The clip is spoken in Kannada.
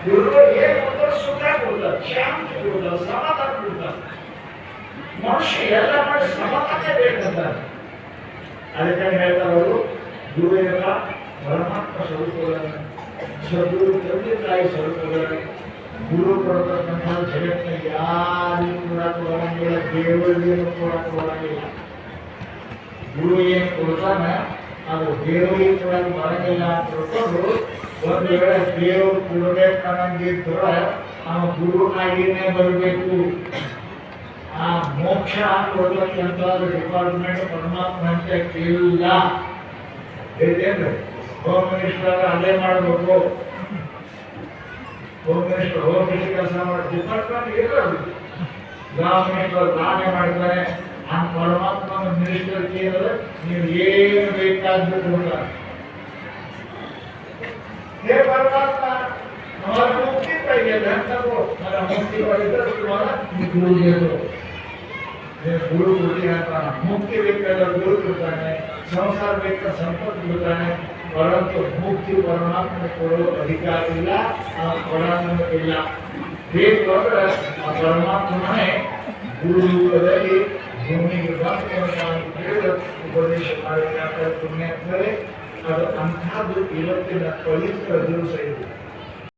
ಗುರುಗಳು ಏನು ಕೊಡ್ತಾರೆ? ಸುಖ ಕೊಡ್ತಾರೆ, ಶಾಂತಿ ಕೊಡ್ತಾರೆ, ಸಮಾಧಾನ ಕೊಡ್ತಾರೆ. ಮನುಷ್ಯ ಎಲ್ಲ ಮಾಡಿ ಸಮಾಧಾನ ಬೇಕಂತಾರೆ. ಅದಕ್ಕೆ ಹೇಳ್ತಾರೆ ಅವರು, ಗುರು ಎಲ್ಲ ಪರಮಾತ್ಮ ಸ್ವರೂಪಗಳನ್ನು, ಸದ್ಗುರು ತಂದೆ ತಾಯಿ ಸ್ವರೂಪಗಳನ್ನು. ಗುರು ಕೊಡತಕ್ಕಂಥ ಜಗತ್ತಿನ ಯಾರಿಗೂ ಕೂಡ ಕೊಡಂಗಿಲ್ಲ, ದೇವರಿಗೇನು ಕೂಡ ಕೊಡಂಗಿಲ್ಲ. ಗುರು ಏನು ಕೊಡ್ತಾನೆ ಅದು ದೇವರಿಗೆ ಕೂಡ ಬರಂಗಿಲ್ಲ ಅಂತ ತಿಳ್ಕೊಂಡು, ಒಂದು ವೇಳೆ ದೇವರು ಕೊಡಬೇಕನ್ನಂಗಿದ್ರೆ ನಾವು ಗುರು ಆಗಿನೇ ಬರಬೇಕು. ಆ ಮೋಕ್ಷ ಕೊಡ್ಬೇಕಂತ ಡಿಪಾರ್ಟ್ಮೆಂಟ್ ಪರಮಾತ್ಮ ಅಂತ ಇಲ್ಲ. ಹೇಳ್ತೇನ್ರಿ, ಹೋಮ್ ಮಿನಿಸ್ಟರ್ ಅಲ್ಲೇ ಮಾಡಬೇಕು. ಹೋಮ್ ಮಿನಿಸ್ಟರ್ ಕೆಲಸ ಮಾಡಿ ಡಿಪಾರ್ಟ್ಮೆಂಟ್ ಇರೋದು. ಗ್ರಾಮ ಮಿನಿಸ್ಟರ್ ನಾನೇ ಮಾಡ್ತಾನೆ. ಆ ಪರಮಾತ್ಮನ ಮಿನಿಸ್ಟರ್ ಕೇಳಿದ್ರೆ ನೀವು ಏನು ಬೇಕಾದ್ರೂ ಹೇ ಪರಮಾತ್ಮ हमारा मुक्ति पाइए धन को हमारा मुक्ति पाइए तुम्हारा गुरु दे दो। मैं गुरु बोलते हैं मुक्ति लेकर गुरु होता है, संसार लेकर संपत्ति होता है, परंतु मुक्ति परमात्मा को अधिकार मिला और परानंद मिला। एक और परमात्मा ने गुरु रूपದಲ್ಲಿ ಭೂಮಿಗೆ ಬಂದು ಉಪದೇಶ ಮಾಡಿದ ಪುಣ್ಯ ಅಂದರೆ ಅದು ಅಂಥದ್ದು ಇವತ್ತಿನ ಪವಿತ್ರ ದಿವಸ ಇದು.